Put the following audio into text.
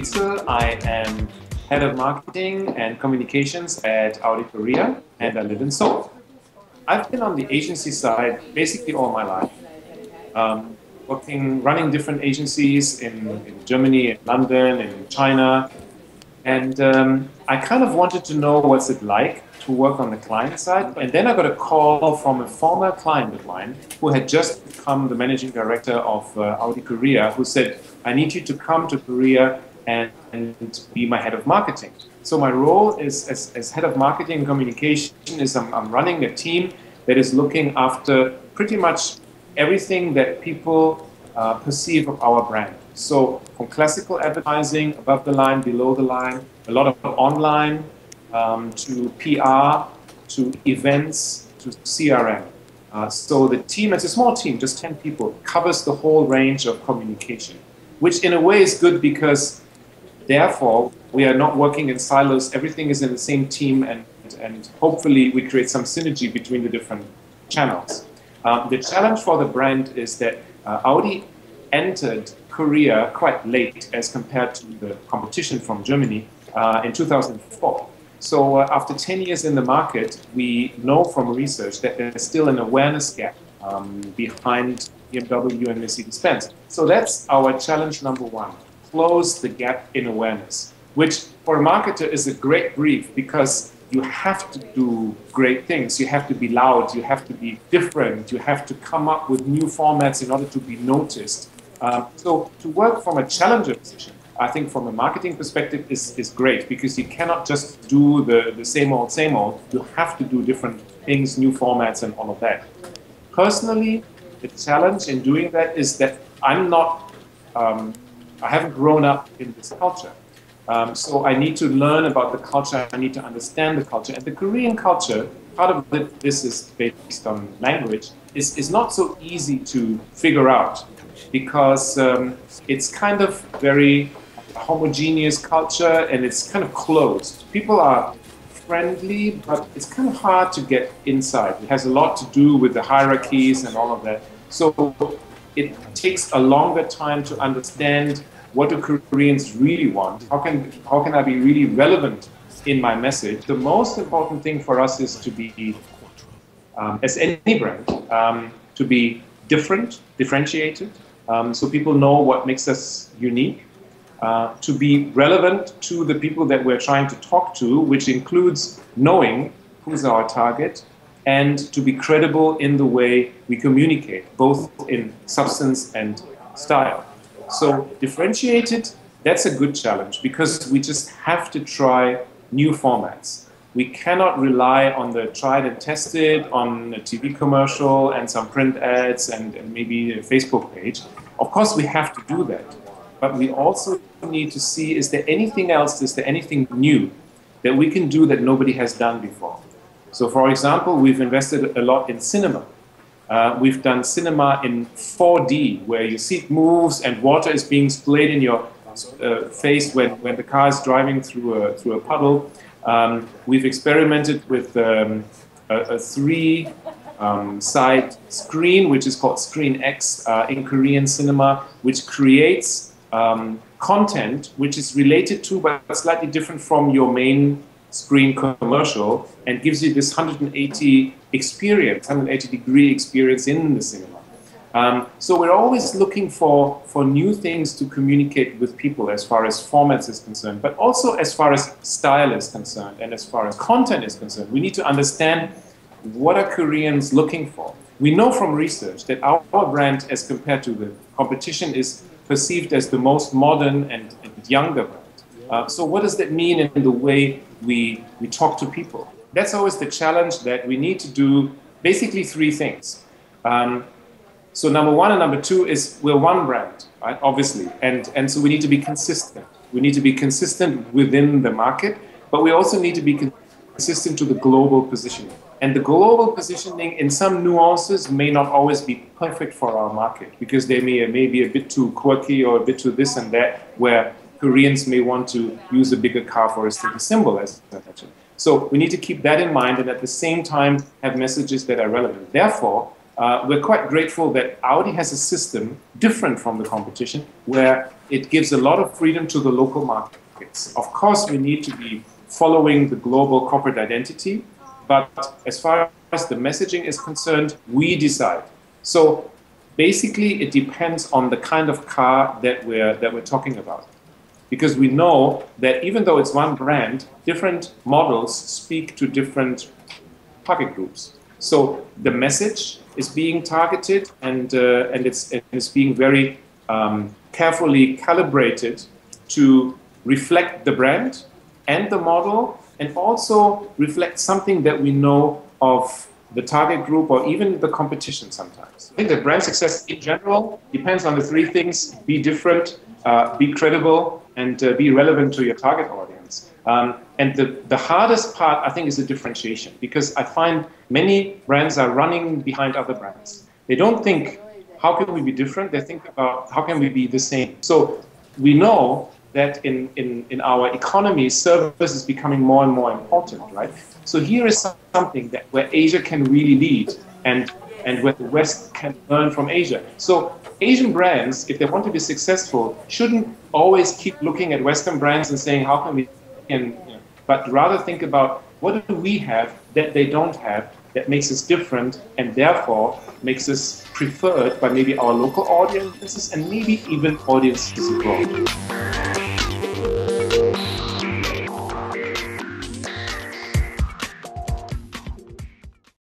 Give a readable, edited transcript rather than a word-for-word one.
Dietzel. I am Head of Marketing and Communications at Audi Korea, and I live in Seoul. I've been on the agency side basically all my life, running different agencies in Germany, in London, in China, and I kind of wanted to know what's it like to work on the client side. And then I got a call from a former client of mine who had just become the managing director of Audi Korea, who said, I need you to come to Korea and be my head of marketing. So my role is as head of marketing and communication is I'm running a team that is looking after pretty much everything that people perceive of our brand. So from classical advertising, above the line, below the line, a lot of online, to PR, to events, to CRM. So the team, it's a small team, just 10 people, covers the whole range of communication, which in a way is good because therefore we are not working in silos, everything is in the same team, and hopefully we create some synergy between the different channels. The challenge for the brand is that Audi entered Korea quite late as compared to the competition from Germany in 2004. So after 10 years in the market, we know from research that there's still an awareness gap behind BMW and Mercedes-Benz. So that's our challenge number one, close the gap in awareness, which for a marketer is a great brief because you have to do great things. You have to be loud, you have to be different, you have to come up with new formats in order to be noticed. So to work from a challenger position, I think from a marketing perspective is great because you cannot just do the same old, same old. You have to do different things, new formats and all of that. Personally, the challenge in doing that is that I'm not, I haven't grown up in this culture. So I need to learn about the culture, I need to understand the culture. And the Korean culture, part of this is based on language, is not so easy to figure out because it's kind of very homogeneous culture and it's kind of closed. People are friendly, but it's kind of hard to get inside. It has a lot to do with the hierarchies and all of that. So it takes a longer time to understand what do Koreans really want? How can I be really relevant in my message? The most important thing for us is to be, as any brand, to be different, differentiated, so people know what makes us unique, to be relevant to the people that we're trying to talk to, which includes knowing who's our target, and to be credible in the way we communicate, both in substance and style. So differentiated, that's a good challenge because we just have to try new formats. We cannot rely on the tried and tested, on a TV commercial and some print ads and maybe a Facebook page. Of course, we have to do that. But we also need to see, is there anything else, is there anything new that we can do that nobody has done before? So for example, we've invested a lot in cinema. We've done cinema in 4D, where your seat moves and water is being splayed in your face when the car is driving through a puddle. We've experimented with a three-side screen, which is called Screen X in Korean cinema, which creates content which is related to but slightly different from your main screen commercial and gives you this 180 degree experience in the cinema. So we're always looking for new things to communicate with people as far as formats is concerned, but also as far as style is concerned and as far as content is concerned. We need to understand what are Koreans looking for. We know from research that our brand as compared to the competition is perceived as the most modern and younger brand. So what does that mean in the way we talk to people? That's always the challenge, that we need to do basically three things. So number one and number two is we're one brand, right? Obviously, and so we need to be consistent. We need to be consistent within the market, but we also need to be consistent to the global positioning. And the global positioning in some nuances may not always be perfect for our market because they may be a bit too quirky or a bit too this and that, where Koreans may want to use a bigger car for a sticky symbol, as I mentioned. So we need to keep that in mind and at the same time have messages that are relevant. Therefore, we're quite grateful that Audi has a system different from the competition where it gives a lot of freedom to the local markets. Of course, we need to be following the global corporate identity, but as far as the messaging is concerned, we decide. So basically, it depends on the kind of car that we're talking about. Because we know that even though it's one brand, different models speak to different target groups. So the message is being targeted, and it's being very carefully calibrated to reflect the brand and the model, and also reflect something that we know of the target group or even the competition sometimes. I think that brand success in general depends on the three things: be different, be credible, and be relevant to your target audience. And the hardest part, I think, is the differentiation, because I find many brands are running behind other brands. They don't think, how can we be different? They think about, how can we be the same? So we know that in our economy, service is becoming more and more important, right? So here is something that where Asia can really lead, and where the West can learn from Asia. So Asian brands, if they want to be successful, shouldn't always keep looking at Western brands and saying, how can we, but rather think about, what do we have that they don't have that makes us different, and therefore makes us preferred by maybe our local audiences and maybe even audiences abroad.